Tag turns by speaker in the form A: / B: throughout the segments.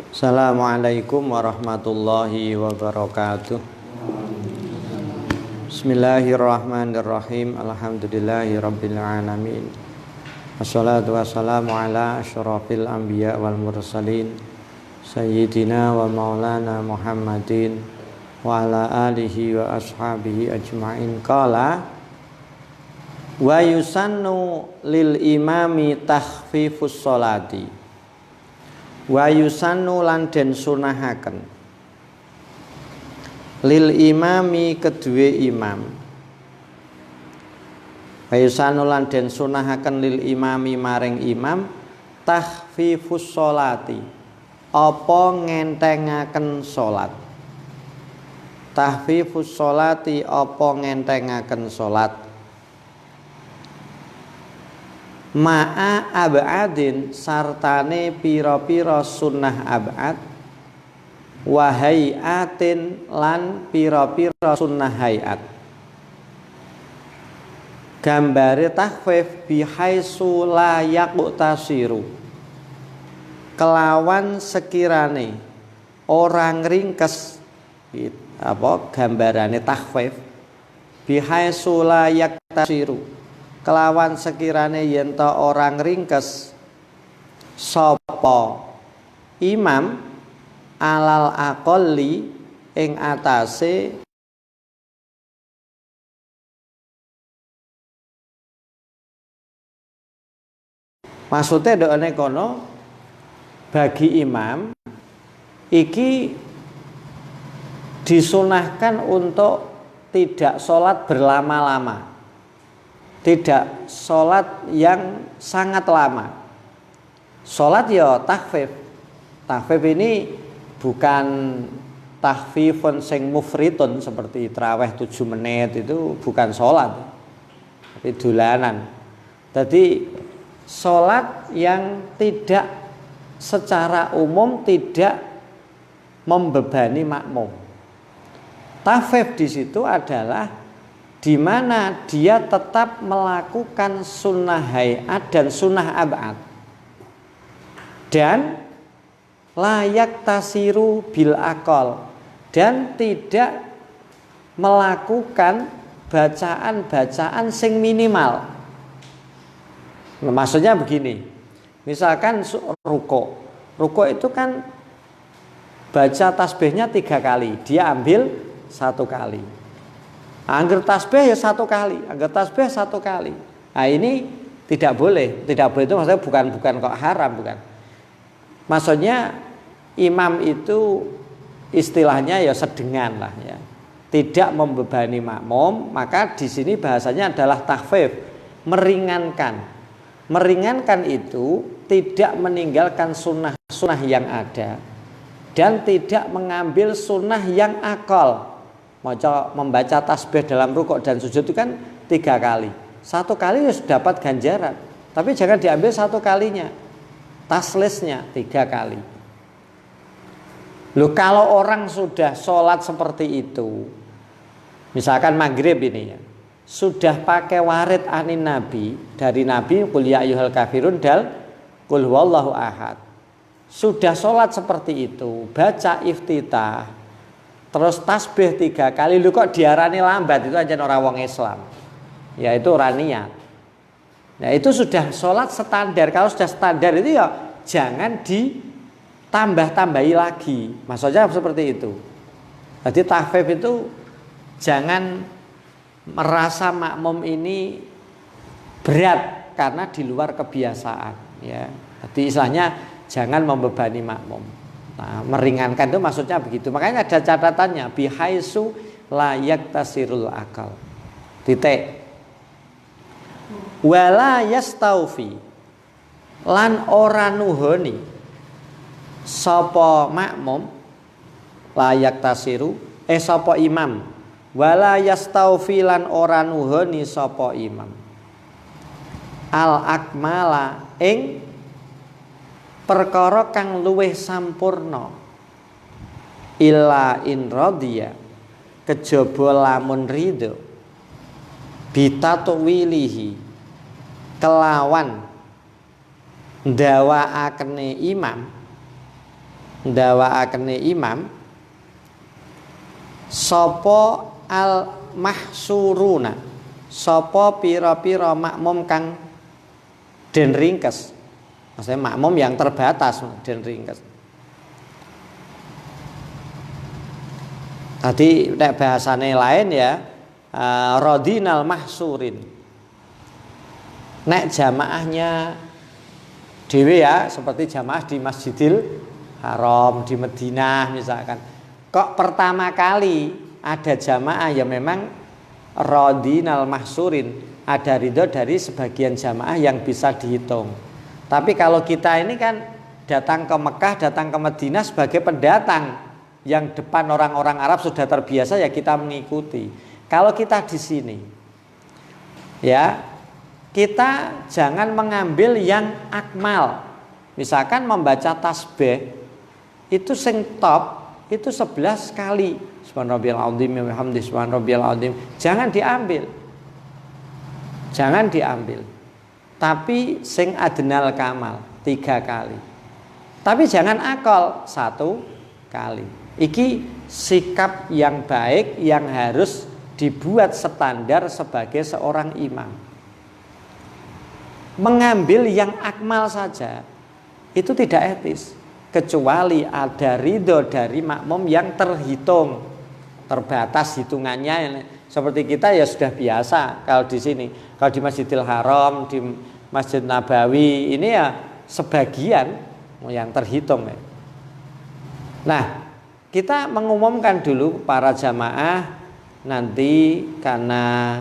A: Assalamualaikum warahmatullahi wabarakatuh. Bismillahirrahmanirrahim. Alhamdulillahirabbil alamin. Wassalatu wassalamu ala asyrafil anbiya wal mursalin sayyidina wa maulana Muhammadin wa ala alihi wa ashabihi ajma'in. Qala wa yusannu lil imami takhfifus sholati wa yusannu lan den sunahaken lil imami kedue imam. Wa yusannu lan den sunahaken lil imami maring imam takhfifus sholati apa ngentengaken salat. Takhfifus sholati apa ngentengaken salat. Ma'a ab'adin sartane pira-pira sunnah ab'ad wa hayatin lan pira-pira sunnah hayat. Gambare takhfif bihaitsu la yaqtasiru kelawan sekirane orang ringkes gambarane takhfif bihaitsu la yaqtasiru kelawan sekirane yen ta orang ringkes sapa imam alal aqalli ing atase maksudnya dokane kono bagi imam iki disunahkan untuk tidak sholat berlama-lama, tidak sholat yang sangat lama. Sholat ya takhfif. Takhfif ini bukan takhfifun sing mufritun seperti tarawih 7 menit, itu bukan sholat, tapi dolanan. Jadi sholat yang tidak secara umum tidak membebani makmum. Takhfif di situ adalah di mana dia tetap melakukan sunnah hayat dan sunnah ab'ad dan layak tasiru bil akol dan tidak melakukan bacaan-bacaan sing minimal. Maksudnya begini, misalkan ruko itu kan baca tasbihnya 3 kali, dia ambil 1 kali. Angger tasbih ya 1 kali, angger tasbih 1 kali. Nah ini tidak boleh itu maksudnya bukan kok haram, bukan. Maksudnya imam itu istilahnya ya sedengan lah ya, tidak membebani makmum. Maka di sini bahasanya adalah takhfif, meringankan. Meringankan itu tidak meninggalkan sunnah yang ada dan tidak mengambil sunnah yang akal. Membaca tasbih dalam rukuk dan sujud itu kan 3 kali. 1 kali harus dapat ganjaran, tapi jangan diambil 1 kalinya, taslisnya 3 kali. Loh, kalau orang sudah sholat seperti itu, misalkan maghrib ini ya, sudah pakai warid anin nabi, dari nabi qul ya ayyuhal kafirun dal qul huwallahu ahad, sudah sholat seperti itu, baca iftitah terus tasbih 3 kali, lu kok diarani lambat, itu aja orang wong Islam, yaitu ora niat. Nah itu sudah sholat standar. Kalau sudah standar itu ya jangan ditambah-tambahi lagi. Maksudnya seperti itu. Jadi takhfif itu jangan merasa makmum ini berat karena di luar kebiasaan ya. Jadi istilahnya jangan membebani makmum. Nah, meringankan itu maksudnya begitu. Makanya ada catatannya bihaitsu la yaktasirul akal. Titik. Wala yastaufi lan ora nuhoni sapa makmum la yaktasiru sapa imam wala yastaufi lan ora nuhoni sapa imam al akmala ing perkara kang luwih sampurna illa in radhiya kejaba lamun ridho bitatwilihi kelawan ndawaakene imam ndawakake imam sapa al mahsuruna, sapa pira-pira makmum kang den ringkes. Maksudnya makmum yang terbatas den ringkes. Tadi nek bahasane lain ya radinal mahsurin. Nek jamaahnya dewe ya seperti jamaah di Masjidil Haram di Madinah misalkan. Kok pertama kali ada jamaah ya memang radinal mahsurin, ada ridho dari sebagian jamaah yang bisa dihitung. Tapi kalau kita ini kan datang ke Mekah, datang ke Madinah sebagai pendatang, yang depan orang-orang Arab sudah terbiasa ya kita mengikuti. Kalau kita di sini ya kita jangan mengambil yang akmal. Misalkan membaca tasbih itu sing top itu 11 kali subhanarabbiyal azim wa bihamdihi subhanarabbiyal azim. Jangan diambil. Jangan diambil. Tapi sing adnal kamal 3 kali. Tapi jangan akal 1 kali. Iki sikap yang baik yang harus dibuat standar sebagai seorang imam. Mengambil yang akmal saja itu tidak etis, kecuali ada ridho dari makmum yang terhitung, terbatas hitungannya. Seperti kita ya sudah biasa kalau di sini, kalau di Masjidil Haram, di Masjid Nabawi ini ya sebagian yang terhitung. Nah, kita mengumumkan dulu para jamaah nanti karena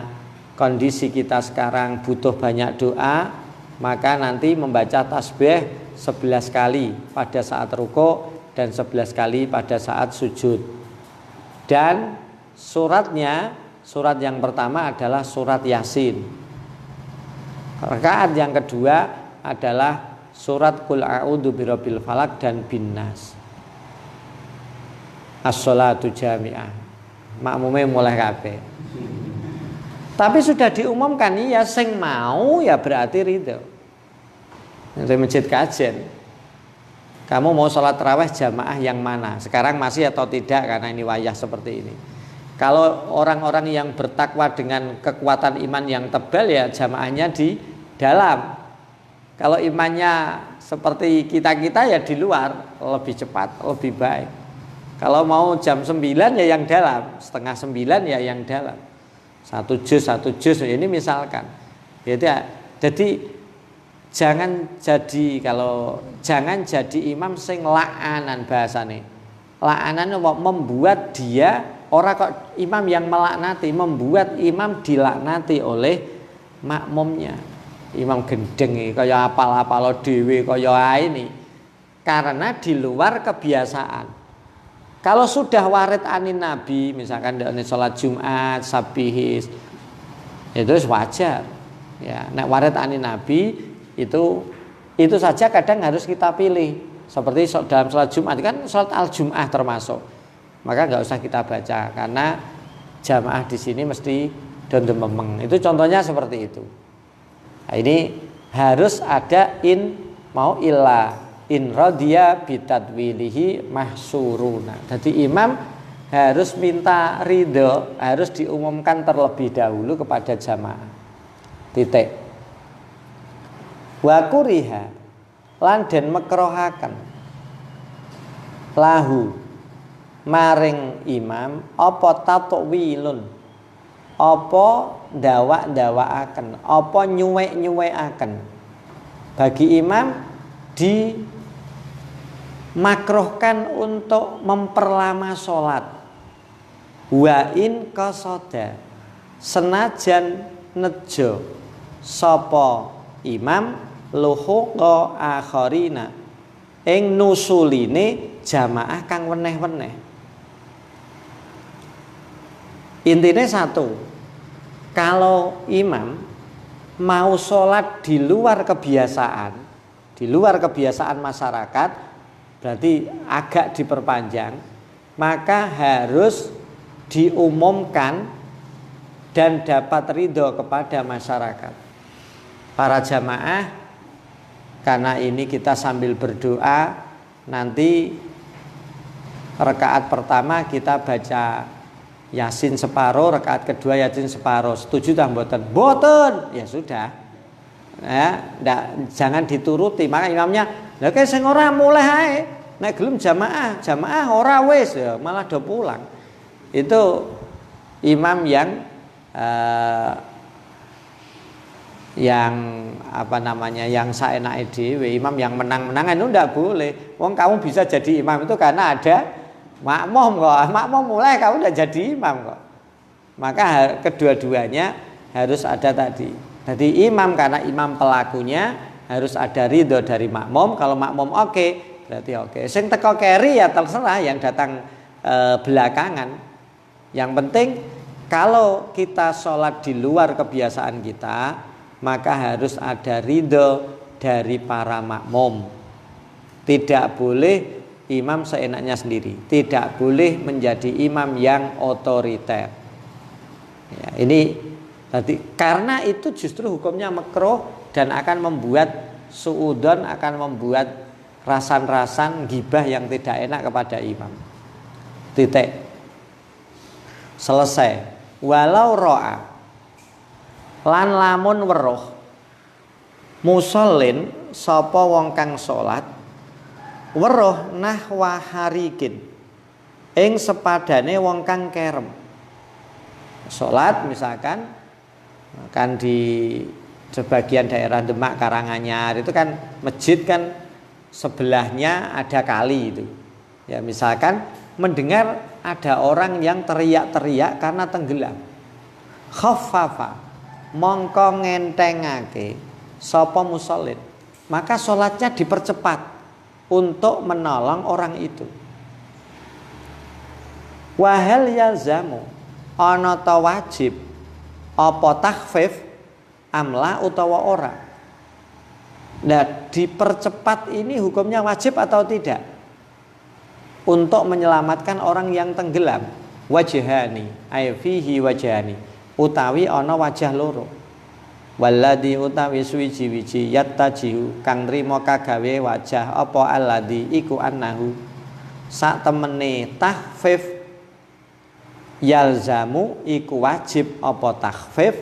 A: kondisi kita sekarang butuh banyak doa, maka nanti membaca tasbih 11 kali pada saat ruku dan 11 kali pada saat sujud. Dan suratnya, surat yang pertama adalah surat Yasin. Rakaat yang kedua adalah surat Qul a'udzu birabbil falaq dan binnas. As-sholatu jami'ah. Makmume mulai kabeh. Tapi sudah diumumkan ya sing mau ya berarti ridho. Di masjid kajen. Kamu mau sholat tarawih jamaah yang mana? Sekarang masih atau tidak karena ini wayah seperti ini. Kalau orang-orang yang bertakwa dengan kekuatan iman yang tebal ya jamaahnya di dalam. Kalau imannya seperti kita-kita ya di luar, lebih cepat, lebih baik. Kalau mau jam 9 ya yang dalam, setengah 9 ya yang dalam. Satu juz ini misalkan. Jadi jangan jadi imam sing la'anan bahasane. La'anan membuat dia orang kok imam yang melaknati, membuat imam dilaknati oleh makmumnya. Imam gendeng kaya apal-apal dhewe kaya ini. Karena di luar kebiasaan. Kalau sudah warid anin Nabi, misalkan dari sholat Jumat, sabihis, itu wajar. Ya, nek warid anin Nabi itu saja kadang harus kita pilih. Seperti dalam sholat Jumat kan sholat al-Jum'ah termasuk, maka nggak usah kita baca karena jamaah di sini mesti dondememeng. Itu contohnya seperti itu. Nah, ini harus ada mau ilah. In radhiya bitadwilihi mahsuruna. Jadi imam harus minta ridho, harus diumumkan terlebih dahulu kepada jamaah. Titik. Wa kuriha lan den makruhaken lahu maring imam apa tatwilun, apa ndawak-ndawakaken, apa nyuwek-nyuwekaken. Bagi imam dimakruhkan untuk memperlama sholat. Wa in qasada senajan nejo sapa imam luhuqa akharina ing nusuline jamaah kang weneh-weneh. Intinya satu, kalau imam mau sholat di luar kebiasaan masyarakat, berarti agak diperpanjang, maka harus diumumkan dan dapat ridho kepada masyarakat. Para jamaah, karena ini kita sambil berdoa, nanti rakaat pertama kita baca Yasin separuh, rakaat kedua Yasin separuh. Setuju tak mboten? Mboten. Ya sudah. Ya, jangan dituruti. Maka imamnya, lha kaya sing ora mulai ae. Nek gelem jamaah ora wis ya, malah do pulang. Itu imam yang yang saenake dhewe, imam yang menang-menangan itu ndak boleh. Wong kamu bisa jadi imam itu karena ada makmum kok. Makmum mulai kamu udah jadi imam kok. Maka kedua-duanya harus ada tadi. Jadi imam karena imam pelakunya harus ada ridho dari makmum. Kalau makmum oke, berarti oke. Sing teko keri ya terserah yang datang belakangan. Yang penting kalau kita sholat di luar kebiasaan kita, maka harus ada ridho dari para makmum. Tidak boleh imam seenaknya sendiri, tidak boleh menjadi imam yang otoriter. Ya, ini tadi karena itu justru hukumnya makruh dan akan membuat suudon, akan membuat rasan-rasan gibah yang tidak enak kepada imam. Titik. Selesai. Walau ro'a lan lamun weruh musallin sapa wong kang salat weruh nahwa harikin ing sepadane wong kang kerem. Salat misalkan kan di sebagian daerah Demak, Karanganyar itu kan masjid kan sebelahnya ada kali itu. Ya misalkan mendengar ada orang yang teriak-teriak karena tenggelam. Khaffafa mongko ngentengake sapa musallin, maka sholatnya dipercepat untuk menolong orang itu. Wahal yalzamu ana ta wajib apa takhfif amla utawa ora. Nah, dipercepat ini hukumnya wajib atau tidak? Untuk menyelamatkan orang yang tenggelam. Wajhani ay fihi wajhani utawi ana wajah loro. Walladzi utawi suwiji-wiji yattajihu kang nrimo kagawe wajah apa alladzi iku annahu sak temene takhfif yalzamu iku wajib apa takhfif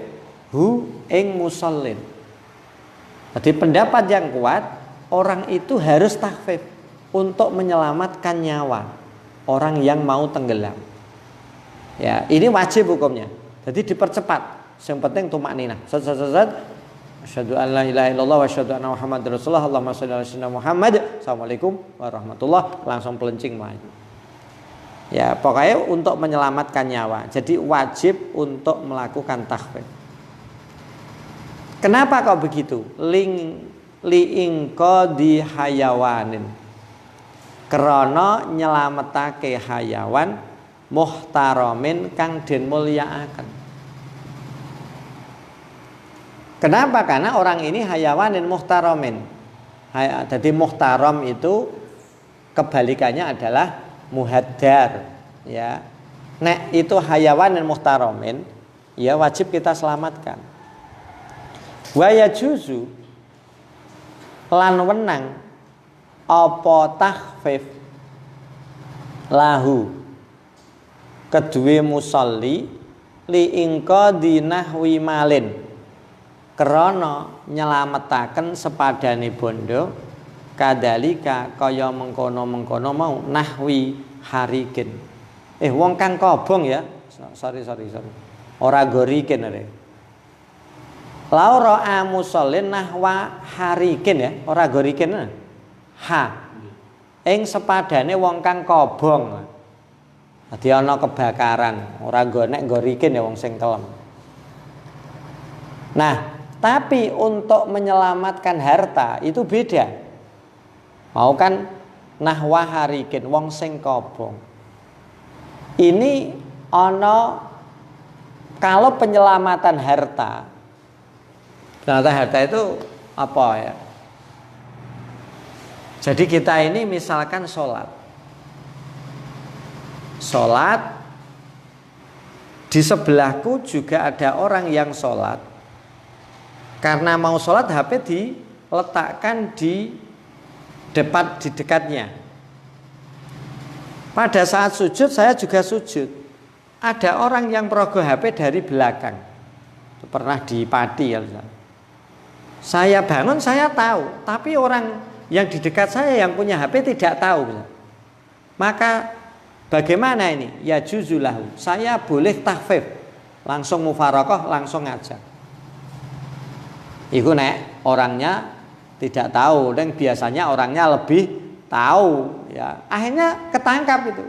A: hu ing musallin. Jadi pendapat yang kuat orang itu harus takhfif untuk menyelamatkan nyawa orang yang mau tenggelam. Ya, ini wajib hukumnya. Jadi dipercepat. Yang penting tumakninah. Asyhadu an la ilaha illallah wa asyhadu anna Muhammadar Rasulullah. Allahumma shalli ala sayyidina Muhammad. Assalamualaikum warahmatullahi, langsung pelencing maju. Ya, pokoknya untuk menyelamatkan nyawa. Jadi wajib untuk melakukan takhfif. Kenapa kok begitu? Liingqadi hayawanin. Krana nyelametake hayawan muhtaramin kang den mulyakaken. Kenapa? Karena orang ini hayawanin muhtaramin. Jadi muhtaram itu kebalikannya adalah muhaddar, ya. Nek itu hayawanin muhtaramin, ya wajib kita selamatkan. Wa yajuzu lan wenang apa takhfif lahu kedue musalli li ingqadi nahwi malin krana nyelametaken sepadane bondo kadalika kaya mengkono-mengkono mau nahwi harikin. Wong kang kobong ya. Sorry. Ora gorikin are. Laura musallin nahwa harikin ya, ora gorikin. Ha. Ing sepadane wong kang kobong. Dadi ana kebakaran, ora gonek gorikin ya wong sing kelem. Nah, tapi untuk menyelamatkan harta itu beda. Mau kan nahwa harikin wong sing kobong. Ini ana kalau penyelamatan harta. Penyelamatan harta itu apa ya? Jadi kita ini misalkan sholat di sebelahku juga ada orang yang sholat. Karena mau sholat HP diletakkan di dekatnya. Pada saat sujud saya juga sujud. Ada orang yang merogoh HP dari belakang. Pernah di Pati ya. Saya bangun saya tahu, tapi orang yang di dekat saya yang punya HP tidak tahu. Maka bagaimana ini? Ya juzulahu. Saya boleh tahfidz, langsung mufarokoh, langsung ngajak. Iku nek orangnya tidak tahu, dan biasanya orangnya lebih tahu. Ya, akhirnya ketangkap itu.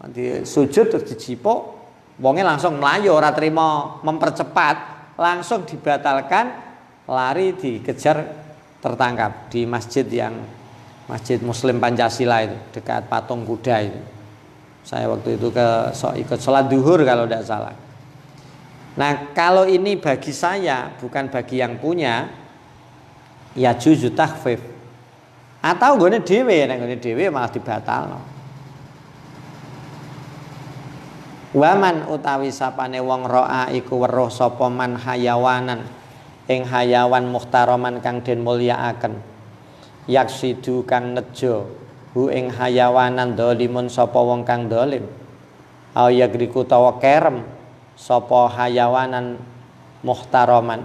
A: Di sujud terus dijipuk, wonge langsung melayu, ora terima mempercepat, langsung dibatalkan, lari dikejar, tertangkap di masjid yang Masjid Muslim Pancasila itu dekat patung kuda itu. Saya waktu itu ikut sholat duhur kalau tidak salah. Nah kalau ini bagi saya, bukan bagi yang punya, ya juzu takhfif. Atau gone dhewe, nek gone dhewe malah dibatalno. Waman utawi sapane wong ro'a iku weruh sapa man hayawanan ing hayawan muhtaraman kang den mulyakaken. Yaksidu kang nejo hu ing hayawanan dolimun sapa wong kang dolim. Au yagriku tawa kerem sapa hayawanan muhtaraman.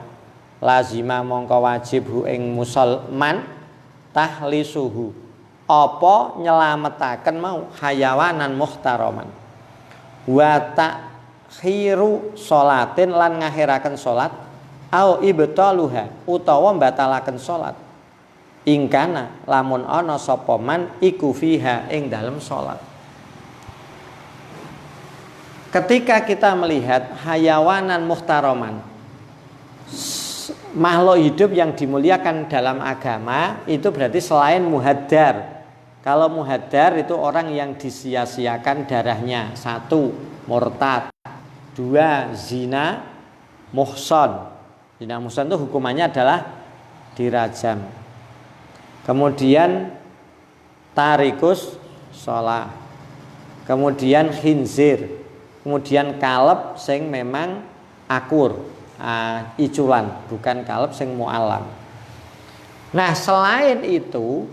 A: Lazima mongko wajib hu ing musulman tahlisuhu, apa nyelametaken mau hayawanan muhtaraman. Wa takhiru sholatin lan ngakhiraken salat au ibtaluha utawa batalaken salat. Ingkana lamun ana sapa man iku fiha ing dalem salat. Ketika kita melihat hayawanan muhtaraman, makhluk hidup yang dimuliakan dalam agama, itu berarti selain muhaddar. Kalau muhaddar itu orang yang disia-siakan darahnya. 1. Murtad. 2. Zina muhson. Zina muhson itu hukumannya adalah dirajam. Kemudian tarikus sholah. Kemudian khinzir. Kemudian kaleb sing memang akur, iculan, bukan kalb sing mu'alam. Nah selain itu,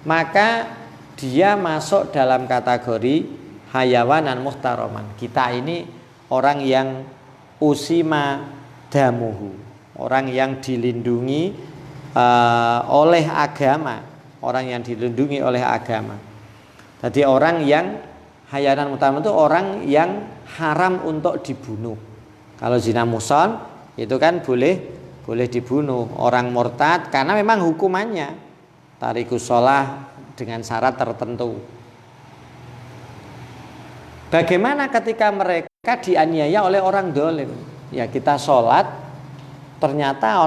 A: maka dia masuk dalam kategori hayawanan muhtaraman. Kita ini orang yang usima damuhu, orang yang dilindungi oleh agama, orang yang dilindungi oleh agama. Jadi orang yang hayawanan muhtaraman itu orang yang haram untuk dibunuh. Kalau zina muhsan itu kan boleh dibunuh. Orang murtad karena memang hukumannya tarikus sholah dengan syarat tertentu. Bagaimana ketika mereka dianiaya oleh orang dolim? Ya kita sholat, ternyata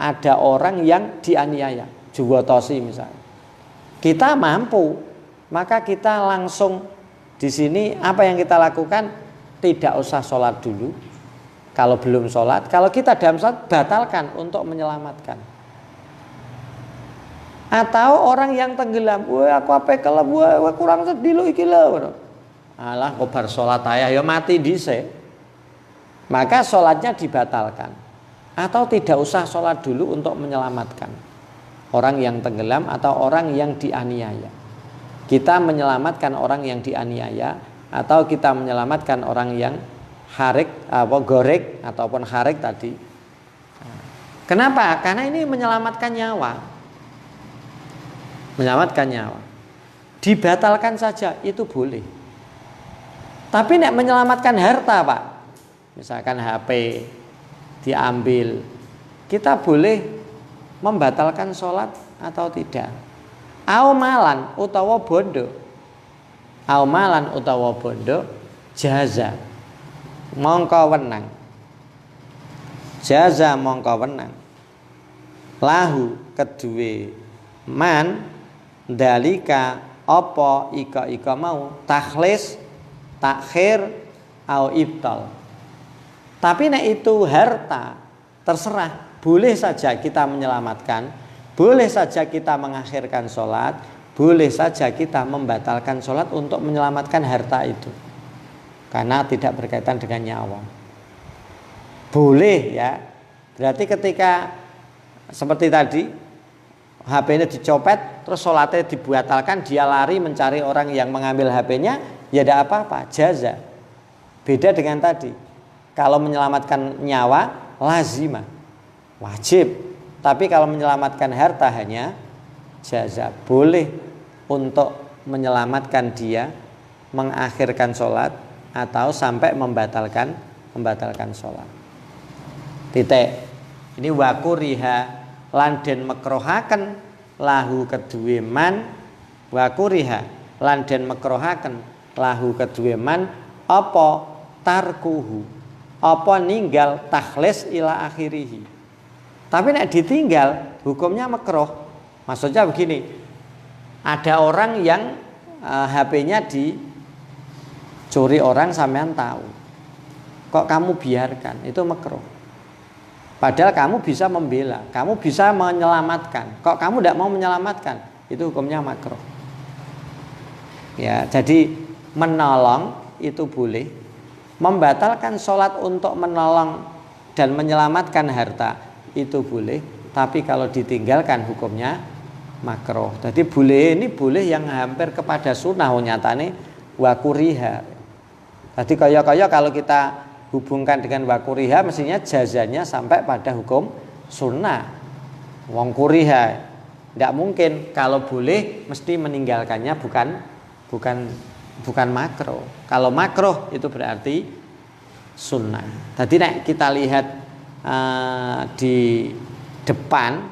A: ada orang yang dianiaya, juwotosi misalnya. Kita mampu, maka kita langsung di sini apa yang kita lakukan? Tidak usah sholat dulu. Kalau belum sholat, kalau kita dalam sholat, batalkan untuk menyelamatkan. Atau orang yang tenggelam, wah aku apa kelem, wah kurang sedih lo iki lho. Alah kok bar sholat ayah ya mati dhisik. Maka sholatnya dibatalkan. Atau tidak usah sholat dulu untuk menyelamatkan orang yang tenggelam atau orang yang dianiaya. Kita menyelamatkan orang yang dianiaya atau kita menyelamatkan orang yang harik gorek ataupun harik tadi. Kenapa? Karena ini menyelamatkan nyawa. Menyelamatkan nyawa. Dibatalkan saja itu boleh. Tapi nek menyelamatkan harta, Pak. Misalkan HP diambil, kita boleh membatalkan sholat atau tidak. Aumalan utawa bondo. Aumalan utawa bondo jaza mongko wenang. Jaza mongko wenang. Lahu kedue man dalika apa ika mau takhlis takhir au ibtal. Tapi nek itu harta terserah, boleh saja kita menyelamatkan, boleh saja kita mengakhirkan sholat, boleh saja kita membatalkan sholat untuk menyelamatkan harta itu. Karena tidak berkaitan dengan nyawa. Boleh ya. Berarti ketika seperti tadi HP-nya dicopet, terus sholatnya dibatalkan, dia lari mencari orang yang mengambil HP-nya, ya tidak apa-apa, jaza. Beda dengan tadi, kalau menyelamatkan nyawa, lazimah, wajib. Tapi kalau menyelamatkan harta hanya jaza, boleh untuk menyelamatkan dia, mengakhirkan sholat, atau sampai membatalkan sholat. Titik. Ini wakuriha lan den makruhaken lahu kedue man, wakuriha lan den makruhaken lahu kedue man apa tarkuhu, apa ninggal takhlis ila akhirihi. Tapi nek ditinggal hukumnya makruh. Maksudnya begini, ada orang yang HP-nya dicuri orang, sampean tahu, kok kamu biarkan, itu makruh. Padahal kamu bisa membela, kamu bisa menyelamatkan. Kok kamu tidak mau menyelamatkan? Itu hukumnya makruh. Ya, jadi menolong itu boleh. Membatalkan sholat untuk menolong dan menyelamatkan harta itu boleh. Tapi kalau ditinggalkan hukumnya makruh. Jadi boleh, ini boleh yang hampir kepada sunnah nyatane wakuriha. Jadi kaya-kaya kalau kita hubungkan dengan wakuriha, mestinya jazanya sampai pada hukum sunnah. Wong kuriha, tidak mungkin. Kalau boleh, mesti meninggalkannya bukan makruh. Kalau makruh itu berarti sunnah. Tadi kita lihat di depan,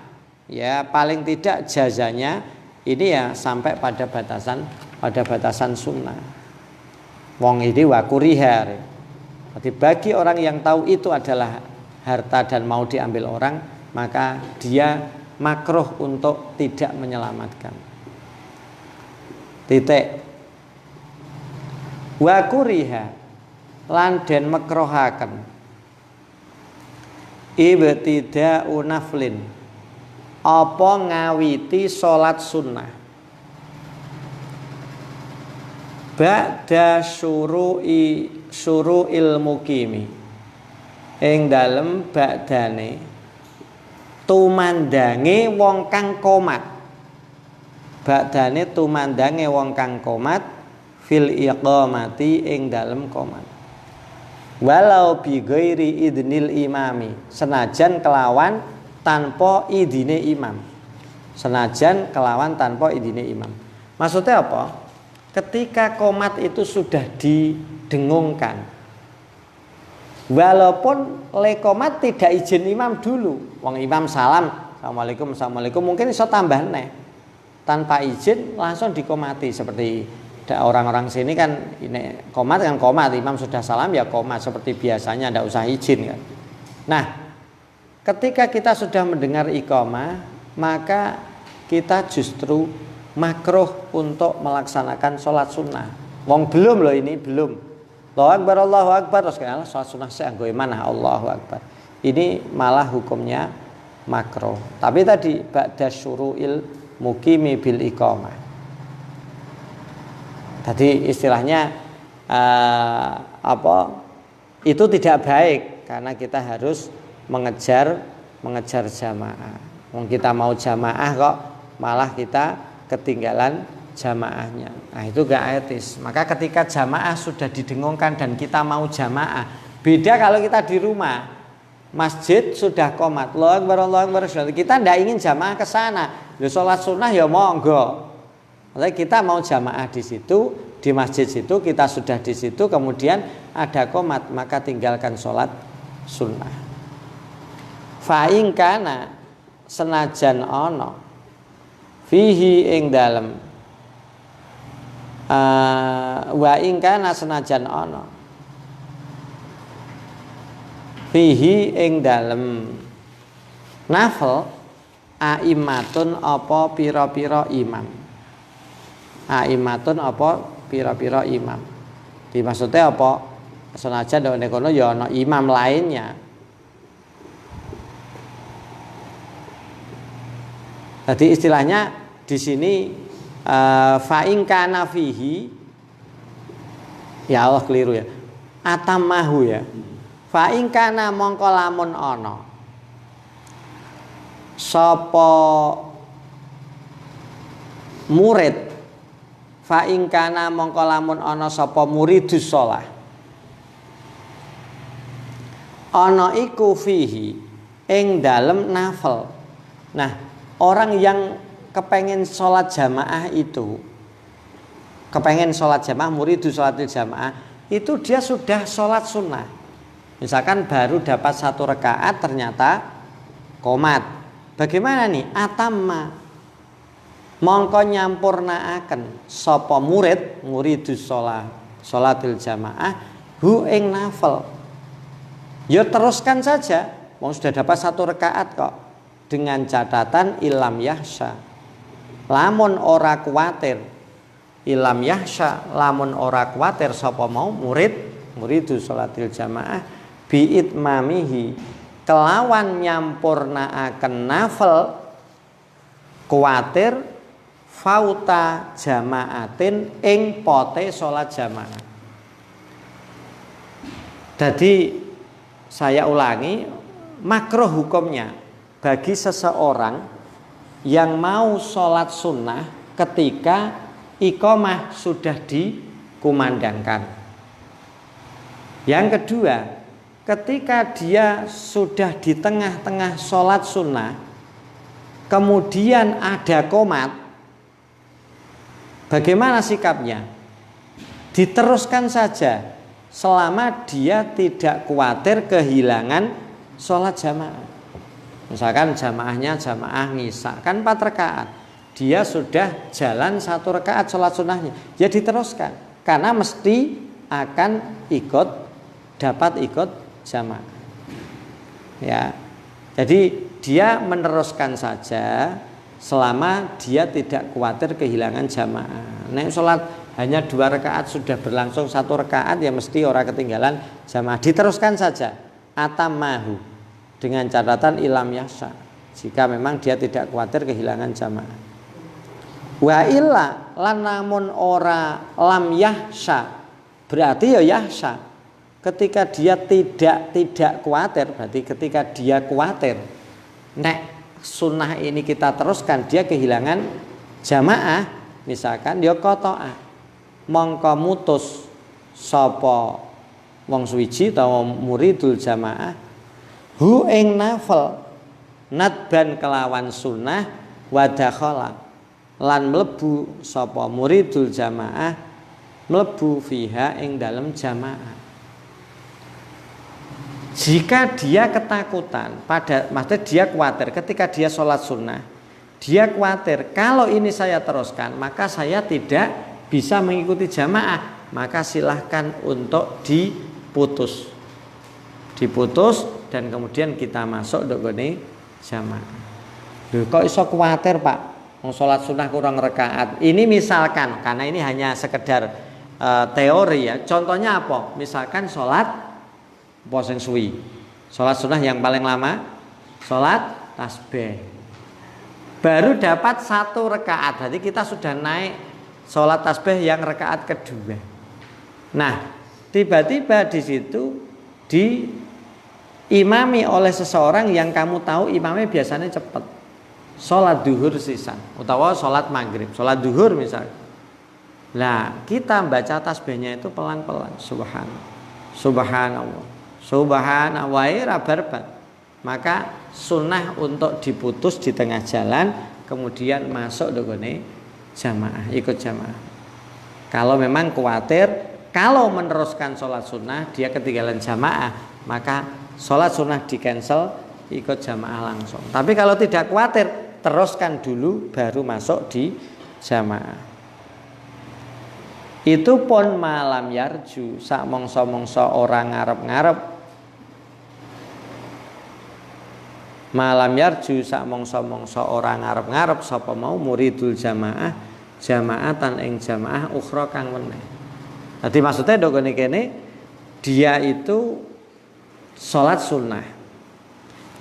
A: ya paling tidak jazanya ini ya sampai pada batasan sunnah. Wong ini wakuriha. Jadi bagi orang yang tahu itu adalah harta dan mau diambil orang, maka dia makruh untuk tidak menyelamatkan. Titik. Wa kuriha lan den makruhaken ibtida'u naflin, apa ngawiti salat sunnah ba'da syuru'il mukimi, ing dalem ba'dane tumandange wong kang komat, ba'dane tumandange wong kang komat fil iqamati, ing dalem komat, walau bi ghairi idnil imami, senajan kelawan tanpa idine imam. Maksudnya apa? Ketika komat itu sudah didengungkan, walaupun komat tidak izin imam dulu, wong imam salam, assalamualaikum, mungkin iso tambah neh, tanpa izin langsung dikomati. Seperti orang-orang sini kan, ini komat kan komat, imam sudah salam ya komat seperti biasanya, tidak usah izin kan. Nah, ketika kita sudah mendengar iqamah, maka kita justru makruh untuk melaksanakan sholat sunnah. Wong belum loh, ini belum. Allahu Akbar, terus kayak sholat sunnah saya anggo mana Allahu Akbar. Ini malah hukumnya makruh. Tapi tadi ba'da syuru'il mukimi bil iqamah. Tadi istilahnya itu tidak baik karena kita harus mengejar jamaah. Wong kita mau jamaah kok malah kita ketinggalan jamaahnya. Nah, itu gak etis. Maka ketika jamaah sudah didengungkan dan kita mau jamaah, beda kalau kita di rumah. Masjid sudah qomat, Allahu Akbar, kita tidak ingin jamaah ke sana. Ya sholat sunnah ya monggo. Kita mau jamaah di situ, di masjid situ, kita sudah di situ, kemudian ada qomat, maka tinggalkan sholat sunnah. Fa in kana senajan ono fihi ing dalem wa ing kana senajan ono fihi ing dalem nafil aimatun apa pira-pira imam, aimatun apa pira-pira imam. Dimaksudnya apa? Senajan ndek kono ya ana imam lainnya. Jadi istilahnya di sini fa'in kana fihi, ya Allah keliru ya, atamahu ya. Fa'in kana mongko lamun ana sapa murid, fa ing kana mongko lamun ana sapa muridus shalah, ana iku fihi ing dalem nafel. Nah, orang yang kepengen sholat jamaah itu, kepengen sholat jamaah, muridus sholatil jamaah, itu dia sudah sholat sunnah. Misalkan baru dapat 1 rakaat ternyata qomat. Bagaimana nih? Atamma, mongko nyampurnaaken sapa muridus sholatil jamaah hu ing nafel. Ya teruskan saja, mau sudah dapat 1 rakaat kok, dengan catatan ilam yahsya, lamun ora kuwatir, ilam yahsya, lamun ora kuwatir sapa mau muridus sholatil jamaah biitmamihi, kelawan nyampurnaaken nafel, kuwatir fauta jamaatin ing pote sholat jamaah. Jadi saya ulangi, makruh hukumnya bagi seseorang yang mau sholat sunnah ketika iqamah sudah dikumandangkan. Yang kedua, ketika dia sudah di tengah-tengah sholat sunnah, kemudian ada qomat, bagaimana sikapnya? Diteruskan saja selama dia tidak khawatir kehilangan sholat jamaah. Misalkan jamaahnya jamaah ngisa, kan 4 rakaat, dia sudah jalan 1 rakaat sholat sunnahnya, ya diteruskan, karena mesti akan dapat ikut jamaah. Ya, jadi dia meneruskan saja selama dia tidak khawatir kehilangan jamaah. Nek sholat hanya 2 rakaat sudah berlangsung 1 rakaat, ya mesti orang ketinggalan jamaah, diteruskan saja atamahu dengan catatan ilam yasa, jika memang dia tidak khawatir kehilangan jamaah. Wa illa lan namun ora lam yahsa, berarti ya yahsa, ketika dia tidak khawatir, berarti ketika dia khawatir nek sunnah ini kita teruskan dia kehilangan jamaah, misalkan dia qata'a, mongko mutus sapa wong suwiji utawa muridul jamaah hu ing nafel nadban kelawan sunnah wa dakhala, lan mlebu sapa muridul jamaah mlebu fiha ing dalem jamaah. Jika dia ketakutan, maksudnya dia khawatir ketika dia sholat sunnah, dia khawatir kalau ini saya teruskan maka saya tidak bisa mengikuti jamaah, maka silahkan untuk diputus dan kemudian kita masuk dogone jamaah. Loh, kok iso khawatir Pak, mau sholat sunnah kurang rakaat? Ini misalkan, karena ini hanya sekedar teori ya. Contohnya apa? Misalkan sholat poseng suwi, sholat sunnah yang paling lama, sholat tasbih, baru dapat 1 rakaat, jadi kita sudah naik sholat tasbih yang rakaat kedua. Nah, tiba-tiba di situ diimami oleh seseorang yang kamu tahu imamnya biasanya cepat, sholat duhur sisan, utawa sholat maghrib, sholat duhur misalnya. Nah, kita baca tasbihnya itu pelan-pelan, subhanallah, subhanallah, rabarbat. Maka sunnah untuk diputus di tengah jalan, kemudian masuk dogone jamaah, ikut jamaah. Kalau memang khawatir, kalau meneruskan sholat sunnah dia ketinggalan jamaah, maka sholat sunnah di cancel, ikut jamaah langsung. Tapi kalau tidak khawatir, teruskan dulu baru masuk di jamaah. Itu pun malam yarju, sak mongso-mongso orang ngarep-ngarep, malam yarju sak mongso-mongso orang ngarep-ngarep sapa mau muridul jamaah jamaatan ing jamaah ukhra kang meneh. Jadi maksudnya dogone kene dia itu sholat sunnah.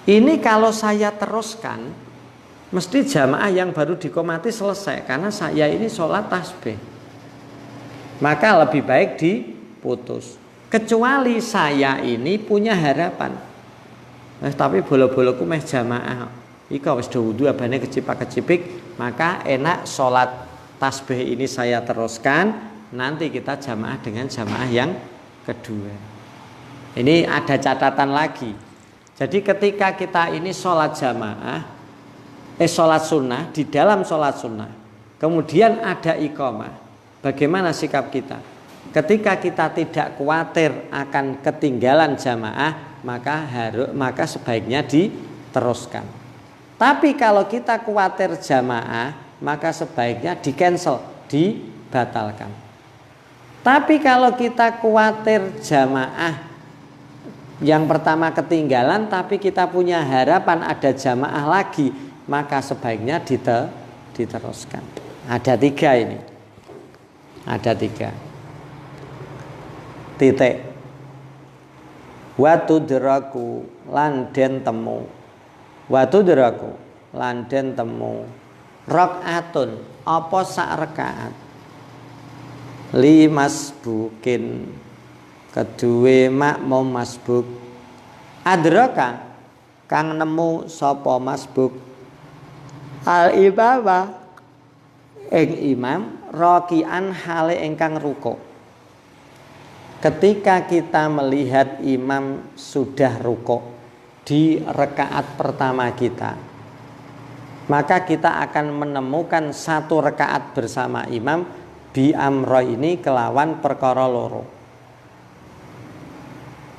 A: Ini kalau saya teruskan mesti jamaah yang baru dikomati selesai, karena saya ini sholat tasbih. Maka lebih baik diputus. Kecuali saya ini punya harapan, tapi bolo-boloku meh jamaah, ika wis do wudu abane kecipak-kecipik, maka enak sholat tasbih ini saya teruskan, nanti kita jamaah dengan jamaah yang kedua. Ini ada catatan lagi. Jadi ketika kita ini sholat jamaah, sholat sunnah, di dalam sholat sunnah, kemudian ada iqamah, bagaimana sikap kita? Ketika kita tidak khawatir akan ketinggalan jamaah, maka sebaiknya diteruskan. Tapi kalau kita khawatir jamaah, maka sebaiknya di cancel, dibatalkan. Tapi kalau kita khawatir jamaah yang pertama ketinggalan, tapi kita punya harapan ada jamaah lagi, maka sebaiknya diteruskan. Ada 3 ini. Ada 3. Titik. Wa tudraku lan den temu. Wa tudraku lan den temu. Rakaatun apa sak rakaat. Limas bukin kedue makmum masbuk. Adraka kang nemu sapa masbuk al imama ing imam rakian hale ingkang ruku. Ketika kita melihat imam sudah ruku di rakaat pertama kita, maka kita akan menemukan 1 rakaat bersama imam bi amro ini kelawan perkara loro.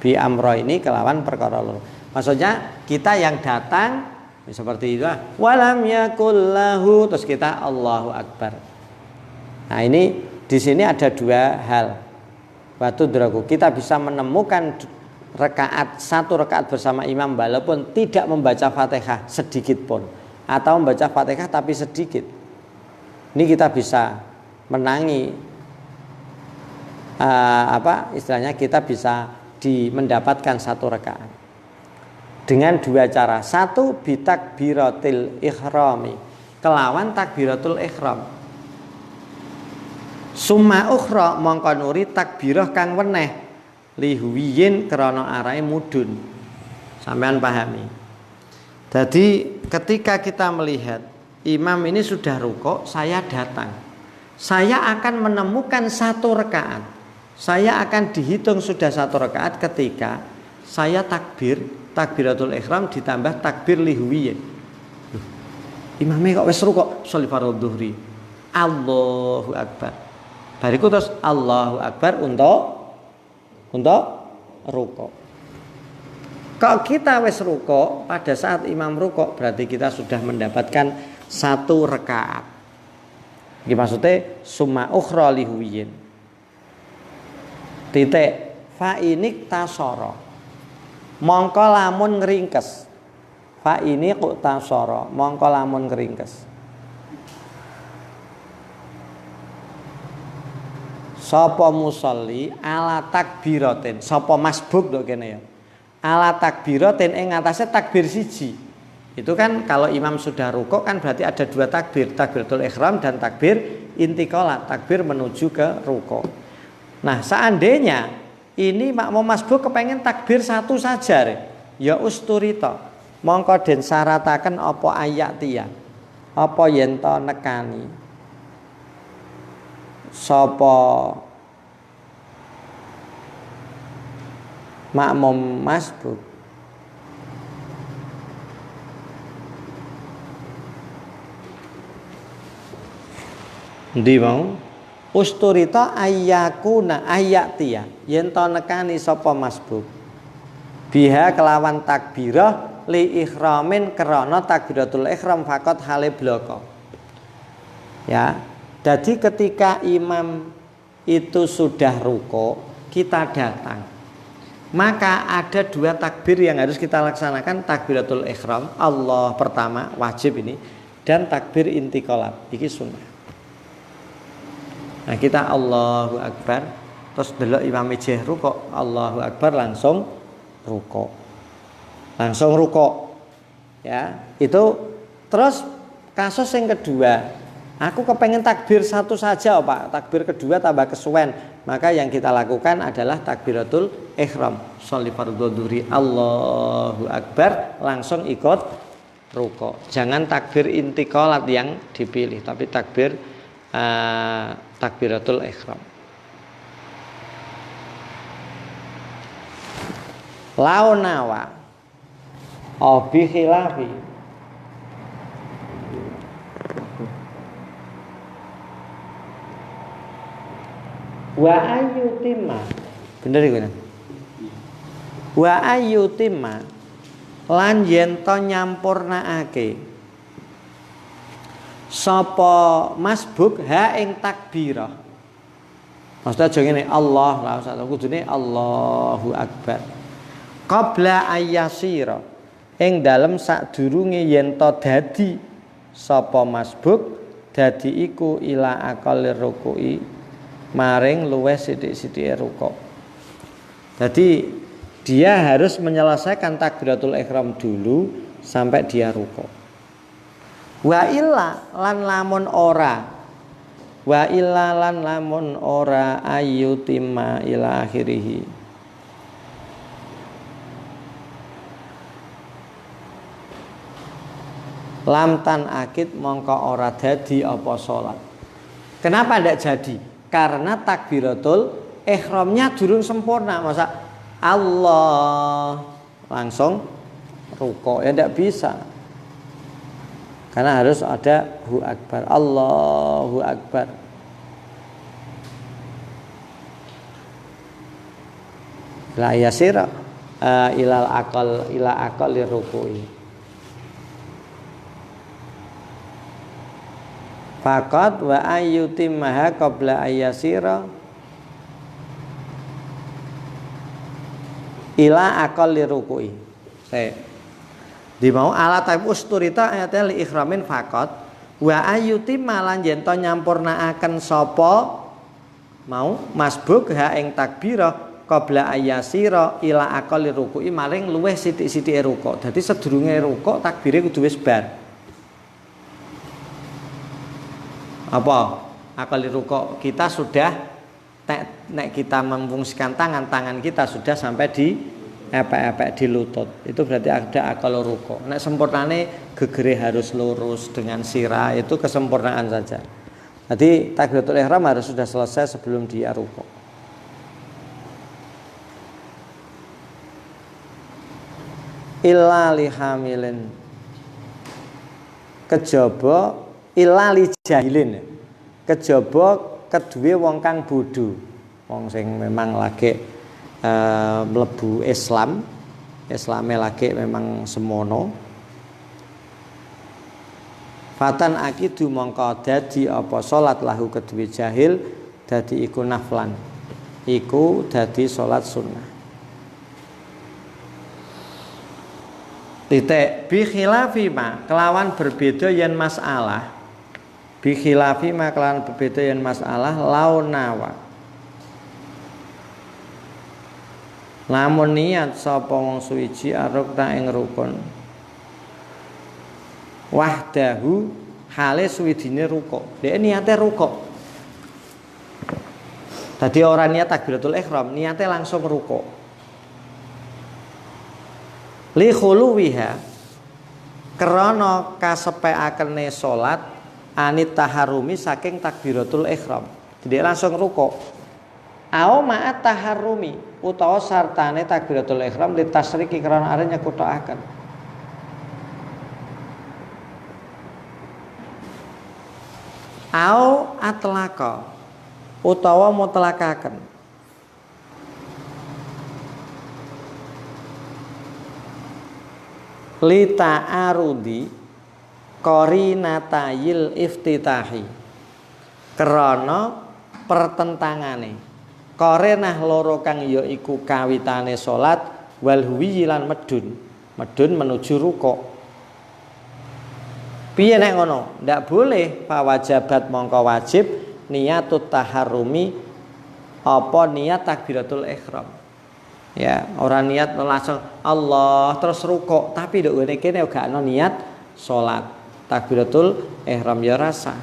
A: Bi amro ini kelawan perkara loro. Maksudnya kita yang datang seperti itu, walam yakul lahu, terus kita Allahu Akbar. Nah, ini di sini ada 2 hal. Batu dragu, kita bisa menemukan 1 rakaat bersama imam walaupun tidak membaca Fatihah sedikit pun, atau membaca Fatihah tapi sedikit. Ini kita bisa menangi istilahnya kita bisa mendapatkan 1 rakaat dengan 2 cara. 1 bitakbiratil ikhrami, kelawan takbiratul ikhram. Summa ukhra mongko nuri takbirah kang weneh lihuwiyin krana arahe mudun. Sampean pahami. Jadi ketika kita melihat imam ini sudah rukuk, saya datang, saya akan menemukan 1 rakaat. Saya akan dihitung sudah 1 rakaat ketika saya takbiratul ihram ditambah takbir lihuwiyin. Imamnya kok wis rukuk, sholli fardhu dhuhri. Allahu Akbar. Bariku terus Allahu Akbar untuk rukuk. Kalau kita wis rukuk, pada saat imam rukuk berarti kita sudah mendapatkan 1 rakaat. Iki maksudnya summa ukhra lihuwiyin. Titik fa inik tasara. Mongko lamun ngringkes. Fa ini kok tasara, mongko lamun ngringkes. Sapa musolli ala takbiratin, sapa masbuk dok kene ya. Ala takbiratin ing atase takbir siji. Itu kan kalau imam sudah rukuk kan berarti ada 2 takbir, takbiratul ihram dan takbir intiqalah, takbir menuju ke rukuk. Nah, seandainya ini makmum masbuk kepengen takbir 1 saja, ya usturita, mongko den syarataken apa ayat tiya, apa yen to nekani sapa makmum masbuk ndi mau usturita ayyakuna ayatia yen to nekani sapa masbuk biha kelawan takbirah li ihramin krana takbiratul ihram faqat hale bloko. Ya, jadi ketika imam itu sudah rukuk, kita datang, maka ada 2 takbir yang harus kita laksanakan. Takbiratul ihram Allah pertama wajib ini, dan takbir intiqalat iki sunnah. Nah, kita Allahu Akbar, terus delok imam ijeh rukuk, Allahu Akbar langsung rukuk. Langsung rukuk. Ya, itu terus kasus yang kedua, aku kepengen takbir 1 saja, Pak. Takbir kedua tambah kesuwen. Maka yang kita lakukan adalah takbiratul ihram. Sholli fardhu dhuhri, Allahu Akbar, langsung ikut rukuk. Jangan takbir intiqalat yang dipilih, tapi takbir takbiratul ihram. Launawa obi khilafi wa ayyutimma, bener iku. Wa ayyutimma lan yen to nyampurnaake sapa masbuk ha ing takbirah. Maksudnya aja ngene Allah la usah kudune Allahu akbar. Qabla ayyasira ing dalem sadurunge yen to dadi sapa masbuk dadi iku ila aqalir ruku'i maring luwih sithik-sithike rukuk. Jadi dia harus menyelesaikan takbiratul ihram dulu sampai dia rukuk. Wa illa lan lamun ora, wa illa lan lamun ora ayyutimma ila akhirih. Lam tan akid mongko ora dadi apa salat. Kenapa ndak jadi? Karena takbiratul ihramnya durung sempurna. Masa Allah langsung rukuk ya tidak bisa. Karena harus ada hu akbar, Allahu akbar. La yasira ilal aqal ila aqali ruku'i. Faqat wa ayyutimmaha qabla ayyasira ila aqalli ruku'i. Di mau alat type usturita ayatnya li ikhramin faqat wa ayyutimma lan yen to nyampurnaaken sapa mau masbuk ha ing takbirah qabla ayyasira ila aqalli ruku'i maring luwih sithik-sithike rukuk. Dadi sedurunge rukuk takbire kudu wis bar. Apa akal rukuk kita sudah nek kita memfungsikan tangan kita sudah sampai di epek-epek di lutut, itu berarti ada akal rukuk. Nek sempurnane gegere harus lurus dengan sirah, itu kesempurnaan saja. Jadi takbiratul ihram harus sudah selesai sebelum dia rukuk. Illa lihamilin kejaba ilali jahilin, kejaba kedue wong kang bodho, wong sing memang lagi mlebu Islam, Islame lagi memang semono. Fatan akidu mongko dadi apa salat lahu kedue jahil dadi iku naflan, iku dadi salat sunnah. Titik bi khilafi ma kelawan berbeda yen masalah, bi khilafi ma kelawan berbeda yen masalah launawa lamun niat sapa wong suwiji arukna ing rukun wahdahu hale suwijine rukuk, dhek niate rukuk. Tadi orang niat takbiratul ihram, niate langsung rukuk. Li khuluwiha krana kasepeakene salat anit taharrumi saking takbiratul ihram, jadi langsung rukuk. Au ma'at taharrumi utawa sartane takbiratul ihram litasriki krana are nyekuthaken. Au atlaqa utawa mutlakaken. Lita arudi qarinatayil iftitahi krana pertentangane qarinah loro kang ya iku kawitane salat wal huwi lan medun menuju rukuk. Piye nek ngono? Ndak boleh pawajabat mongko wajib niyatut taharrumi apa niat takbiratul ihram. Ya, orang niat langsung Allah terus rukuk, tapi nduk ngene kene gak ana niat salat. Takbiratul ihram ya rasa.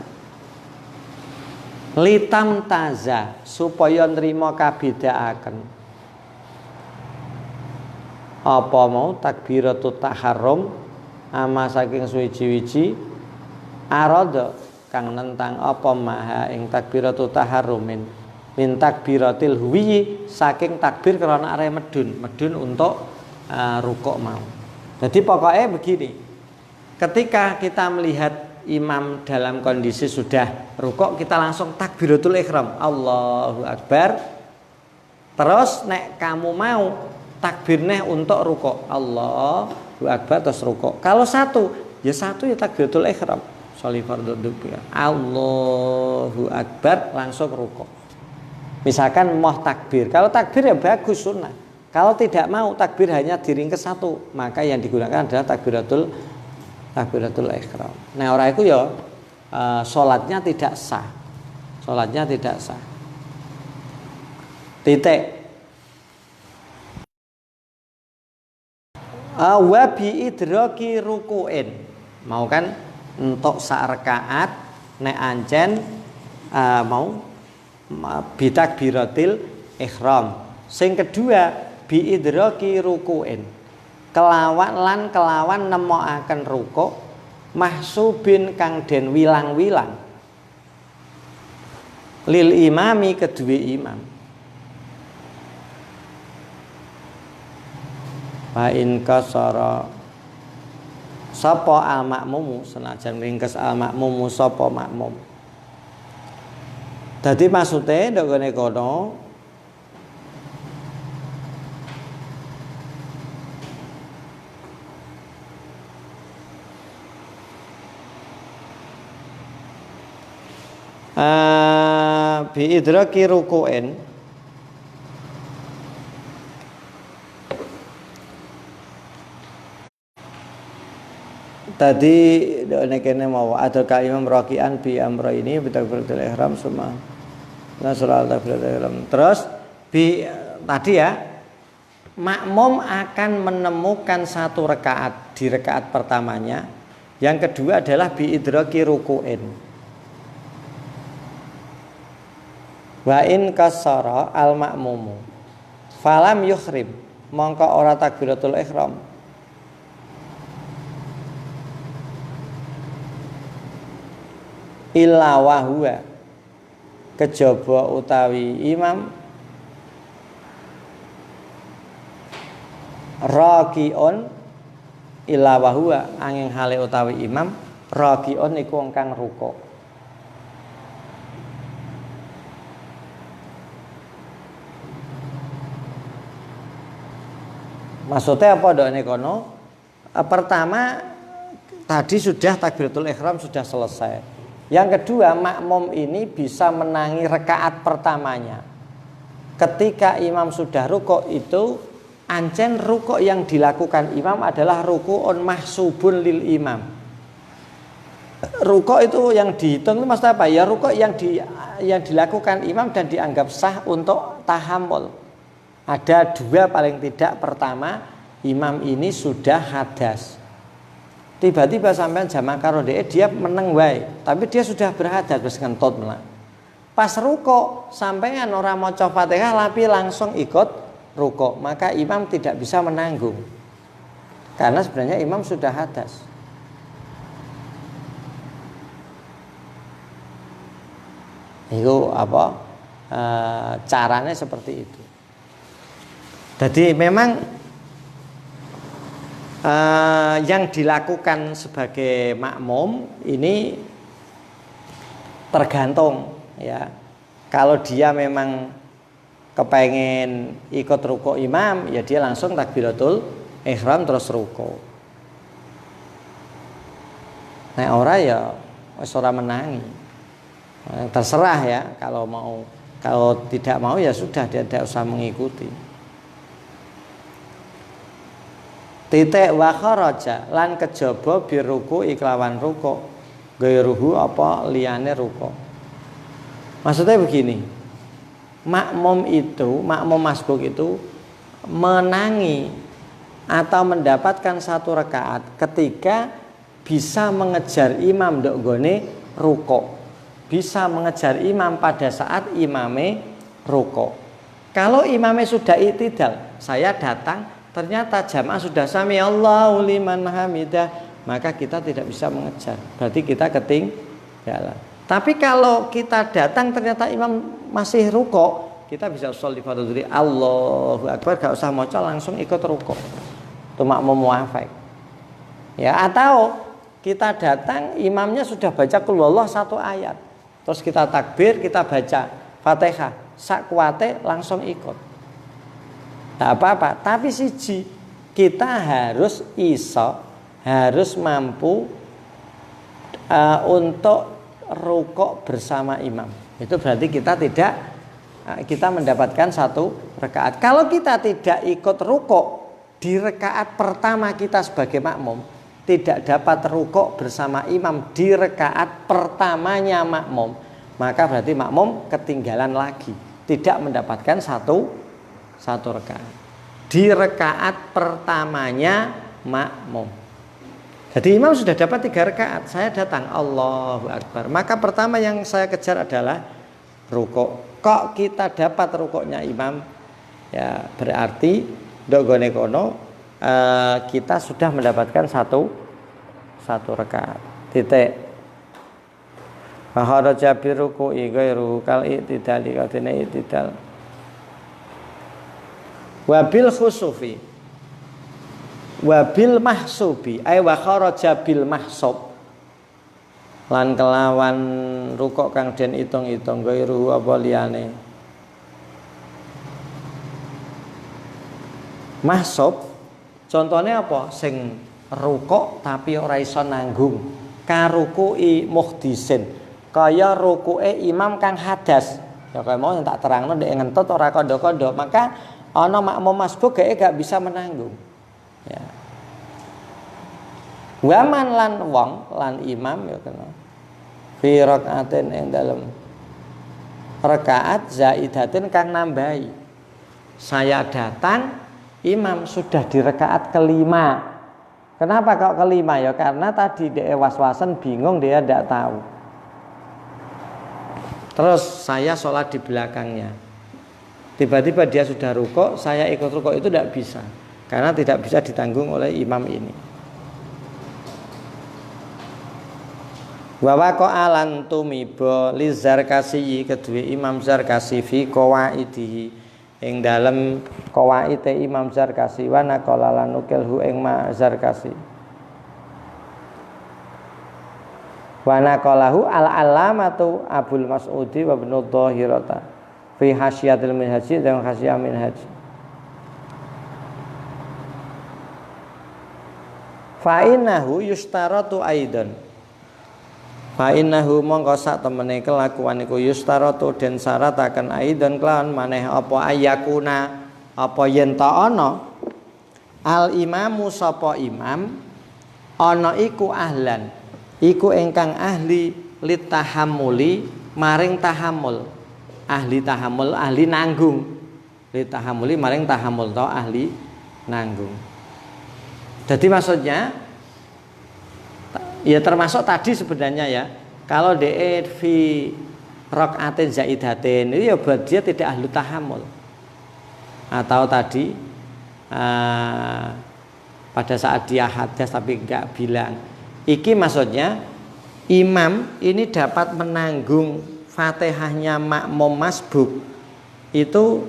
A: Litam taza supaya nrimo kabedaaken. Apa mau takbiratul taharrum ama saking suwi-wiji arada kang nentang apa maha ing takbiratu taharrumin min takbiratil huwi saking takbir karena arep medun untuk rukuk mau. Jadi pokoknya begini, ketika kita melihat imam dalam kondisi sudah rukuk, kita langsung takbiratul ihram, Allahu Akbar. Terus nek kamu mau takbirnya untuk rukuk, Allahu Akbar terus rukuk. Kalau satu ya takbiratul ihram. Sholli fardhu ya. Allahu Akbar langsung rukuk. Misalkan mau takbir, kalau takbir ya bagus sunnah. Kalau tidak mau takbir hanya diringkes satu, maka yang digunakan adalah takbiratul ihram. Nah orang itu ya sholatnya tidak sah. Sholatnya tidak sah. Titik. Wa bi idraki ruku'in. Mau kan untuk sak rakaat nek ancen mau bitakbiratil ihram. Sing kedua bi idraki ruku'in. Kelawan nemokaken rukuk mahsubin kang den wilang-wilang lil imami kedue imam. Fa in kasara sapa al makmumu senajan ringkes al makmumu sapa makmum. Dadi maksude ndok ngene kono bi idraki ruku'in tadi nek kene mau ada kalimah raki'an bi amra ini bitakbiratul ihram semua nasral takbiratul ihram. Terus tadi ya makmum akan menemukan satu rakaat di rakaat pertamanya. Yang kedua adalah bi idraki ruku'in. Wa in kasara al makmumu falam yukhrim mongko ora takbiratul ihram. Illa wa huwa kejaba utawi imam raki'un illa wa huwa angin hale utawi imam raki'un iku wong kang rukuk. Maksudnya apa dok ini kono? Pertama tadi sudah takbiratul ihram sudah selesai. Yang kedua makmum ini bisa menangi rakaat pertamanya. Ketika imam sudah rukuk itu ancen rukuk yang dilakukan imam adalah ruku'un mahsubun lil imam. Rukuk itu yang dihitung itu maksudnya apa? Ya rukuk yang dilakukan imam dan dianggap sah untuk tahammul. Ada dua paling tidak. Pertama, imam ini sudah hadas. Tiba-tiba sampai jamaah karo dia meneng wae, tapi dia sudah berhadas wis ngentut menak. Pas rukuk sampean ora maca Fatihah tapi langsung ikut rukuk, maka imam tidak bisa menanggung. Karena sebenarnya imam sudah hadas. Itu apa? Caranya seperti itu. Jadi memang yang dilakukan sebagai makmum ini tergantung ya. Kalau dia memang kepengen ikut rukuk imam, ya dia langsung takbiratul ihram terus rukuk. Nah ora ya wis ora menangi. Terserah ya, kalau mau, kalau tidak mau ya sudah dia tidak usah mengikuti. Titik wa kharaja lan kejaba biruku iklawan rukuk gairuhu apa liyane rukuk. Maksudnya begini, makmum masbuk itu menangi atau mendapatkan satu rakaat ketika bisa mengejar imam ndok gone rukuk, bisa mengejar imam pada saat imame rukuk. Kalau imame sudah i'tidal, saya datang ternyata jamaah sudah sami Allahu liman hamidah, maka kita tidak bisa mengejar. Berarti kita jalan. Tapi kalau kita datang ternyata imam masih rukuk, kita bisa sholli fardhu Allahu Akbar, gak usah maca, langsung ikut rukuk. Itu makmum muafaq. Ya, atau kita datang imamnya sudah baca qul huwallah 1 ayat. Terus kita takbir, kita baca Fatihah, sak kuate langsung ikut. Tak apa-apa, tapi siji kita harus harus mampu untuk rukuk bersama imam. Itu berarti kita mendapatkan 1 rakaat. Kalau kita tidak ikut rukuk di rakaat pertama kita sebagai makmum, tidak dapat rukuk bersama imam di rakaat pertamanya makmum, maka berarti makmum ketinggalan lagi, tidak mendapatkan satu rakaat di rakaat pertamanya makmum. Jadi imam sudah dapat 3 rakaat, saya datang Allahu Akbar, maka pertama yang saya kejar adalah rukuk. Kok kita dapat rukuknya imam? Ya berarti dogone kono kita sudah mendapatkan satu rakaat. Titik. Baharaja biruku'i ghairu kal i'tidali kadene i'tidal. Wabil khusufi wabil mahsubi ay wa kharaja bil mahsub lan kelawan rukuk kang den itung-itung ghairu apa liyane. Mahsub contohnya apa? Sing rukuk tapi ora iso nanggung, karuku'i muhdisin, kaya rukuke imam kang hadas. Ya kaya mau tak terangno ndek ngentut ora kondo-kondo, maka ana makmum masbuk gak bisa menanggung. Ya. Waman lan wong lan imam ya kena fi rakaatin ing dalem rakaat zaidatin kang nambahi. Saya datang imam sudah di rakaat kelima. Kenapa kok kelima? Ya karena tadi dia was-wasan bingung, dia tidak tahu. Terus saya sholat di belakangnya. Tiba-tiba dia sudah rukuk, saya ikut rukuk, itu tidak bisa. Karena tidak bisa ditanggung oleh imam ini. Wa waqa'a lan tumiba li Zarkasi kedue Imam Zarkasi fi qawaidihi ing dalem qawaite Imam Zarkasi wa naqala lan nukilhu ing ma Zarkasi wa naqalahu al-alamatu Abul Mas'udi wa Ibnu Dhahirata fi hasyiatil minhaji dan hasyiah minhaj. Fa innahu yustaratu aidan, fa innahu mongko sak temene kelakuan iku yustaratu den syarataken aidan kelawan maneh apa ayakuna apa yen ta ana al imamu sapa imam ana iku ahlan iku ingkang ahli litahammuli maring tahammul, ahli tahammul ahli nanggung, litahammuli maring tahammul to ahli nanggung. Jadi maksudnya ya termasuk tadi sebenarnya ya, kalau de fi rakaatin zaidatin itu ya buat dia tidak ahlu tahammul. Atau tadi pada saat dia hadas tapi enggak bilang, iki maksudnya imam ini dapat menanggung Fatihahnya makmum masbuk itu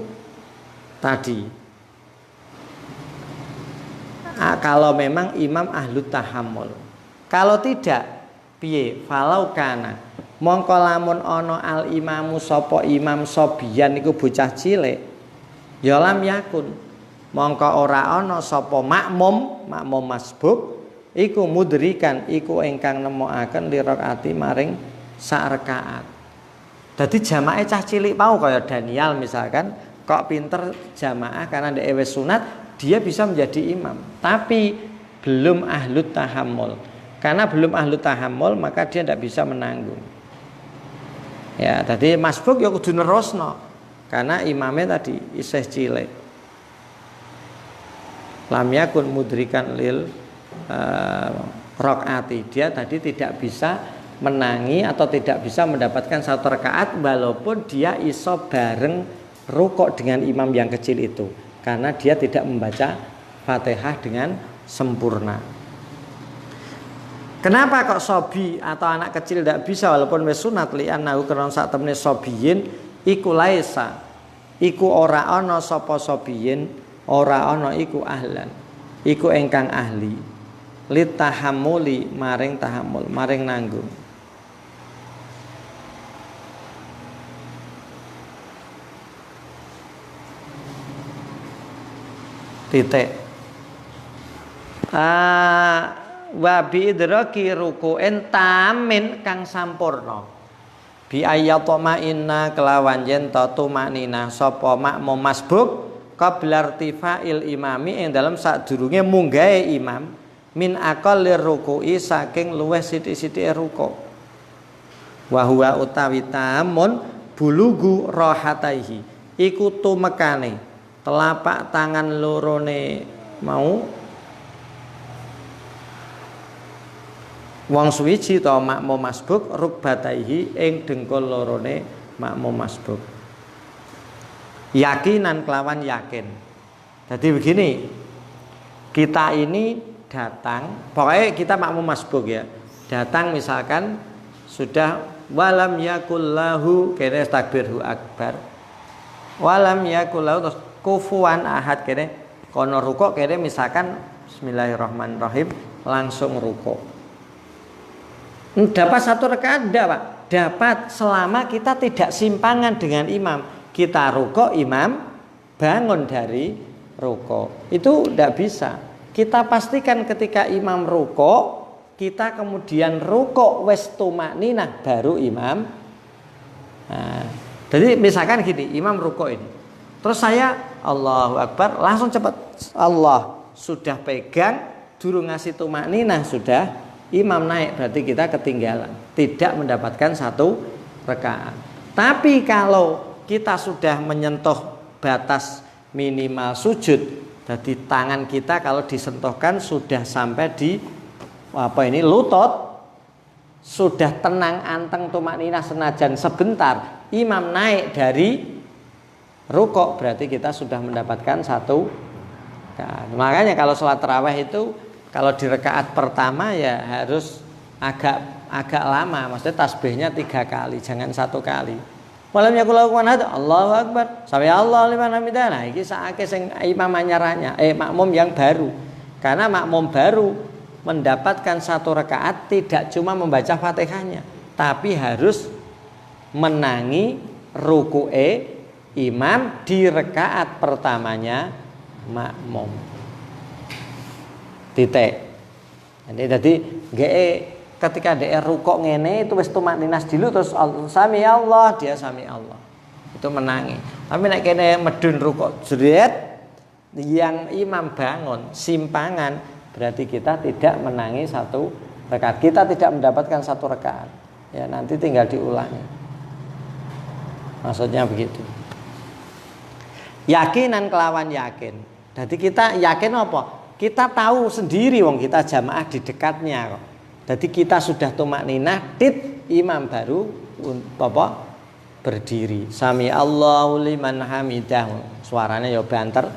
A: tadi. Kalau memang imam ahlu tahammul. Kalau tidak piye? Falau kana mongko lamun ana al imamu sapa imam sobian iku bocah cilik ya lam yakun mongko ora ana sapa makmum masbuk iku mudrikan iku ingkang nemokaken li rakaati maring sak rakaat. Dadi jamaah cah cilik mau kaya Daniel misalkan kok pinter jamaah karena ndek wis sunat dia bisa menjadi imam, tapi belum ahlu tahammul. Karena belum ahlu tahammul maka dia tidak bisa menanggung. Ya, tadi masbuk ya kudu nerusno. Karena imamnya tadi isih cilik. Lam yakun mudrikan lil rakaati. Dia tadi tidak bisa menangi atau tidak bisa mendapatkan 1 rakaat walaupun dia iso bareng rukuk dengan imam yang kecil itu. Karena dia tidak membaca Fatihah dengan sempurna. Kenapa kok sobi atau anak kecil tidak bisa walaupun wis sunat li'annahu karena sak temene sobiyin iku laisa iku ora ana sapa sobiyin ora ana iku ahlan iku ingkang ahli litahammuli maring tahammul maring nanggung. Titik wa bi idraki ruku'in tamin kang sampurna bi ayyatma inna kelawan yen tumaknina sapa makmum masbuk qabla irtifa'il imami ing dalam sadurunge munggahe imam min aqallir ruku'i saking luwih sithik-sithike ruku' wa huwa utawi tamun bulugu rahataihi iku tumekane telapak tangan lorone mau wong suwiji ta makmum masbuk rukbataihi ing dengkul lorone makmum masbuk yakinan kelawan yakin. Jadi begini, kita ini datang pokoknya kita makmum masbuk ya, datang misalkan sudah walam yakullahu kene takbirhu akbar walam yakullahu terus kufuwan ahad kene kono rukuk kene misalkan bismillahirrahmanirrahim langsung rukuk. Dapat satu rakaat enggak Pak? Dapat selama kita tidak simpangan dengan imam. Kita rukuk, imam bangun dari rukuk. Itu enggak bisa. Kita pastikan ketika imam rukuk, kita kemudian rukuk wis tumakninah baru imam. Nah, jadi misalkan gini, imam rukuk ini. Terus saya Allahu Akbar langsung cepat. Allah sudah pegang, durung ngasih tumakninah sudah. Imam naik berarti kita ketinggalan, tidak mendapatkan satu rakaat. Tapi kalau kita sudah menyentuh batas minimal sujud, jadi tangan kita kalau disentuhkan sudah sampai di lutut, sudah tenang anteng tumakninah senajan sebentar, imam naik dari rukuk berarti kita sudah mendapatkan satu rakaat. Makanya kalau sholat tarawih itu kalau di rakaat pertama ya harus agak lama, maksudnya tasbihnya 3 kali, jangan 1 kali. Walam yakul lahu kufuwan ahad, Allahu Akbar, sami Allah liman hamidah. Nah, iki saake sing imam anyaranya, makmum yang baru. Karena makmum baru mendapatkan 1 rakaat tidak cuma membaca Fatihahnya, tapi harus menangi ruku'e imam di rakaat pertamanya makmum. Titik. Jadi ketika dia rukuk ngene itu wis tumakninah dulu terus sami Allah, dia sami Allah. Itu menangi. Tapi nek kene medun rukuk jret yang imam bangun simpangan berarti kita tidak menangi 1 rakaat. Kita tidak mendapatkan 1 rakaat. Ya nanti tinggal diulangi. Maksudnya begitu. Yakinan kelawan yakin. Jadi kita yakin apa? Kita tahu sendiri wong kita jamaah di dekatnya kok. Jadi kita sudah tumakninah, imam baru berdiri. Sami Allahu liman hamidah. Suaranya ya banter.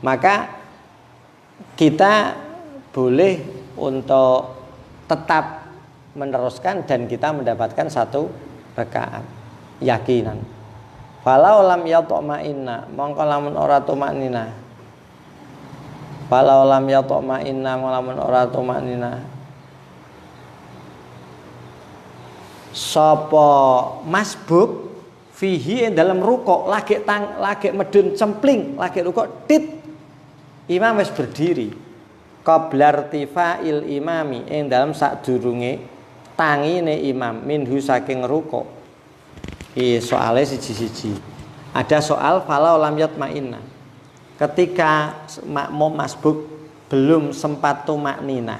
A: Maka kita boleh untuk tetap meneruskan dan kita mendapatkan 1 rakaat. Yakinan. Falau lam yatma'inna, mongko lamun ora tumakninah. Falau lam yatma'inna lamun ora tumakninah. Sapa masbuk fihi dalam rukuk lagi medun cempling, lagi rukuk imam wis berdiri. Qabla irtifa'il imami ing dalam sadurunge tangine imam minhu saking rukuk. Soalnya siji-siji. Ada soal falau lam yatma'inna. Ketika makmum masbuk belum sempat tumakninah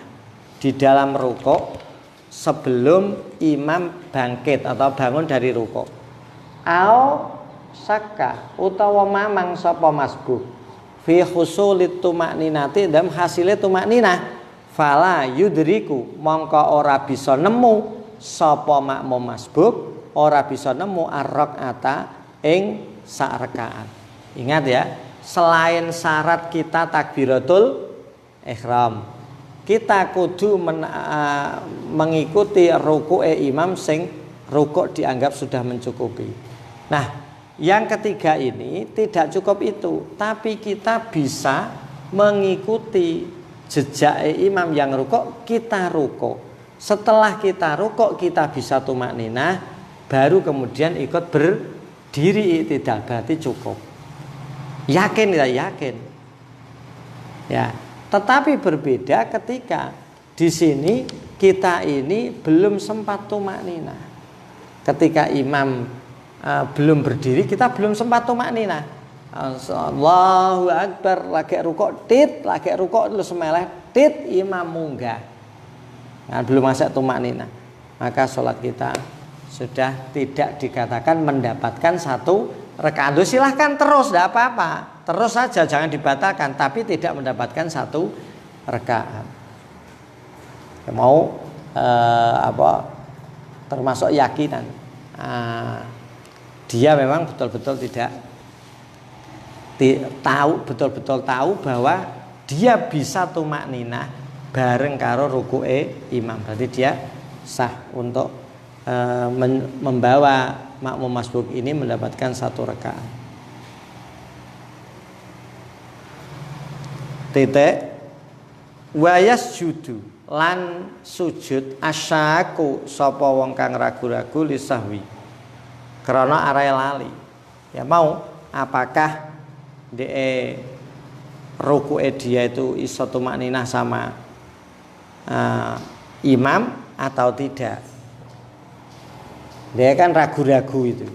A: di dalam rukuk sebelum imam bangkit atau bangun dari rukuk. Au sakka utawa mamang sapa masbuk fi husulit tumakninati dalam hasilnya tumakninah fala yudriku mongko ora bisa nemu sapa makmum masbuk ora bisa nemu ar-rakaata ing sak rakaat. Ingat ya, selain syarat kita takbiratul ihram, kita kudu mengikuti ruku'e imam sing rukuk dianggap sudah mencukupi. Nah, yang ketiga ini tidak cukup itu, tapi kita bisa mengikuti jejak imam yang rukuk, kita rukuk. Setelah kita rukuk kita bisa tumakninah, baru kemudian ikut berdiri i'tidal, berarti cukup. Yakin tidak? Yakin. Ya, tetapi berbeda ketika di sini kita ini belum sempat tumakninah. Ketika imam belum berdiri, kita belum sempat tumakninah. Allahu Akbar, lagi rukuk tit, lagi rukuk lu semeleh tit, imam munggah. Nah, belum masuk tumakninah. Maka sholat kita sudah tidak dikatakan mendapatkan satu rakaat. Silahkan terus, tidak apa-apa. Terus saja, jangan dibatalkan, tapi tidak mendapatkan satu rakaat. Mau termasuk yakinan. Dia memang betul-betul tidak tahu, betul-betul tahu bahwa dia bisa tumakninah bareng karo ruku'e imam. Berarti dia sah untuk membawa makmum masbuk ini mendapatkan satu rakaat. Titik. Wa yasjudu lan sujud asyaku sapa wong kang ragu-ragu lisahwi krana arek lali. Ya mau apakah ruku'e dia itu iso tumakninah sama imam atau tidak. Dia kan ragu-ragu itu,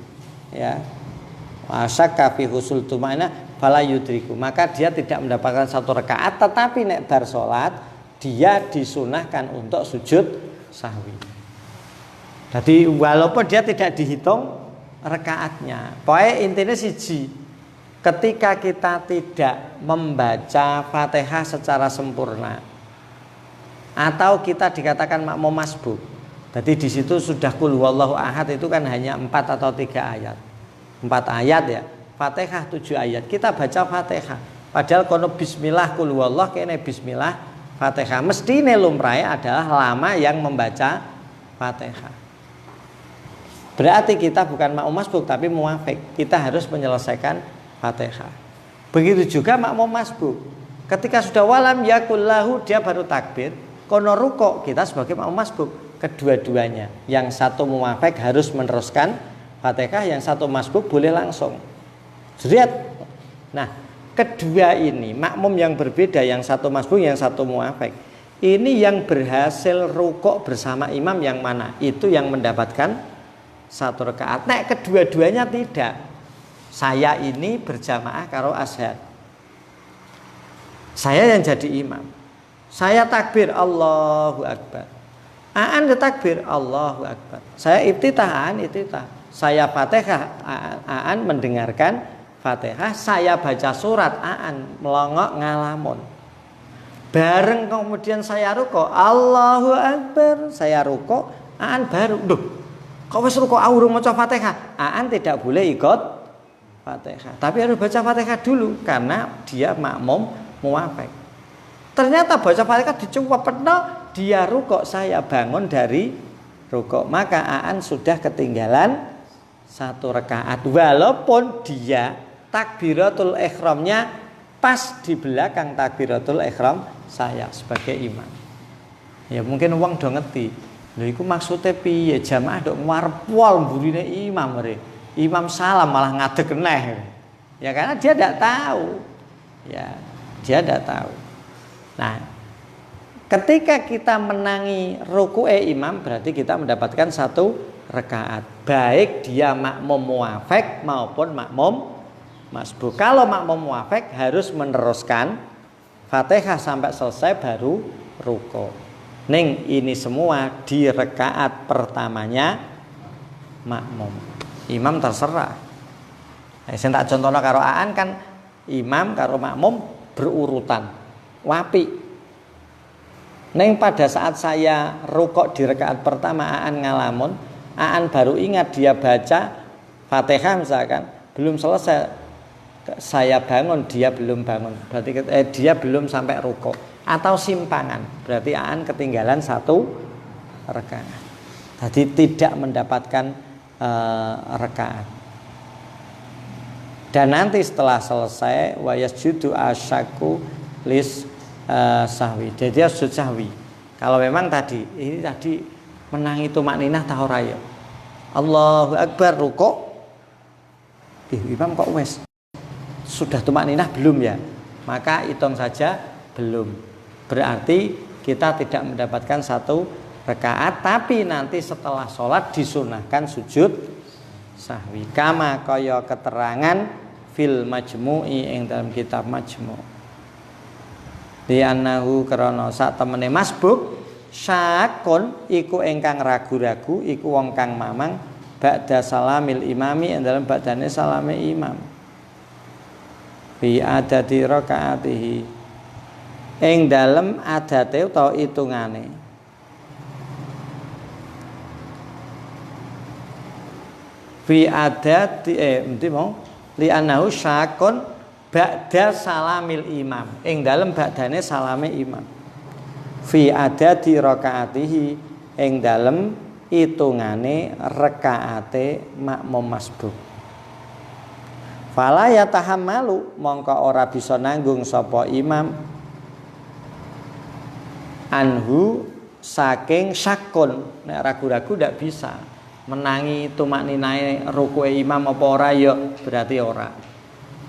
A: ya. Wasyakka fi husul tumakninah fala yudriku, maka dia tidak mendapatkan satu rakaat, tetapi nek bar salat dia disunahkan untuk sujud sahwi. Jadi walaupun dia tidak dihitung rakaatnya, pokoknya intinya siji, ketika kita tidak membaca Fatihah secara sempurna atau kita dikatakan makmum masbuk, jadi di situ sudah qul huwallahu ahad itu kan hanya 4 atau 3 ayat. 4 ayat ya. Fatihah 7 ayat. Kita baca Fatihah. Padahal kono bismillah qul huwallah kene bismillah Fatihah. Mestine lumrahe adalah lama yang membaca Fatihah. Berarti kita bukan makmum masbuk tapi muwafiq. Kita harus menyelesaikan Fatihah. Begitu juga makmum masbuk. Ketika sudah walam yakul lahu dia baru takbir. Kono rukuk kita sebagai makmum masbuk. Kedua-duanya, yang satu muwafiq harus meneruskan Fatihah, yang satu masbuk boleh langsung. Lihat. Nah, kedua ini makmum yang berbeda, yang satu masbuk, yang satu muwafiq. Ini yang berhasil rukuk bersama imam yang mana? Itu yang mendapatkan satu rakaat. Nah, kedua-duanya tidak. Saya ini berjamaah karo ashar. Saya yang jadi imam. Saya takbir Allahu Akbar. Aan takbir Allahu Akbar. Saya iftitah, aan iftitah. Saya Fatihah, aan mendengarkan Fatihah. Saya baca surat, aan melongok ngalamun. Bareng kemudian saya rukuk Allahu Akbar. Saya rukuk, aan baru. Duh, kok wis rukuk urung maca Fatihah? Aan tidak boleh ikut Fatihah. Tapi harus baca Fatihah dulu karena dia makmum muwafiq. Ternyata baca Fatihah dicuwepno, dia rukuk, saya bangun dari rukuk, maka aan sudah ketinggalan satu rakaat walaupun dia takbiratul ihramnya pas di belakang takbiratul ihram saya sebagai imam. Ya mungkin wong do ngerti. Lho iku maksude piye? Jamaah nduk warpol mburine imam re. Imam salam malah ngadeg neh. Ya karena dia tidak tahu. Ya, dia tidak tahu. Nah, ketika kita menangi ruku'e imam berarti kita mendapatkan satu rakaat, baik dia makmum muwafiq maupun makmum masbuk. Kalau makmum muwafiq harus meneruskan Fatihah sampai selesai baru ruku'. Ning ini semua di rakaat pertamanya makmum. Imam terserah. Saya tak contohnya karo aan kan imam karo makmum berurutan. Wapi. Neng pada saat saya rukuk di rakaat pertama aan ngalamun, aan baru ingat dia baca Fatihah misalkan, belum selesai saya bangun, dia belum bangun. Berarti dia belum sampai rukuk. atau simpangan. Berarti Aan ketinggalan 1 rakaat. Jadi tidak mendapatkan rakaat. Dan nanti setelah selesai wa yasjudu asyaku lis sahwi. Jadi dia sujud sahwi. Kalau memang tadi menangi tumakninah ta ora ya. Allahu Akbar rukuk. Imam kok wes sudah tumakninah belum ya? Maka hitung saja belum. Berarti kita tidak mendapatkan 1 rakaat, tapi nanti setelah sholat disunahkan sujud sahwi. Kama kaya keterangan fil majmu'i ing dalam kitab majmu'. Di annahu krana sak temene masbuk syakun iku ingkang ragu-ragu iku wong kang mamang ba'da salamil imami ing dalam badane salame imam. Bi adati rakaatihi ing dalam adate utawa hitungane. Fi adati mesti mau li annahu syakun ba'da salamil imam ing dalem ba'dane salame imam fi adati rakaatihi ing dalem hitungane rakaate makmum masbuk. Fala yatahammalu mongko ora bisa nanggung sapa imam anhu saking syakun. Nek ragu-ragu ndak bisa menangi tumakninae ruku'e imam apa ora ya berarti ora.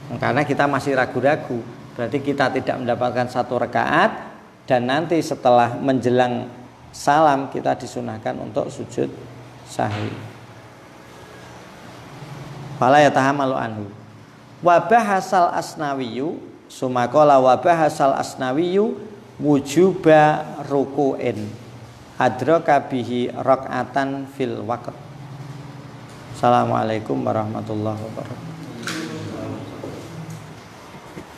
A: Karena kita masih ragu-ragu, berarti kita tidak mendapatkan 1 rakaat dan nanti setelah menjelang salam kita disunahkan untuk sujud sahwi. Fala yatahamalu anhu. Wa bahasal asnawiyu sumakola wa bahasal asnawiyu wujuba ruku'in adraka bihi rak'atan fil waqt. Assalamualaikum warahmatullahi wabarakatuh.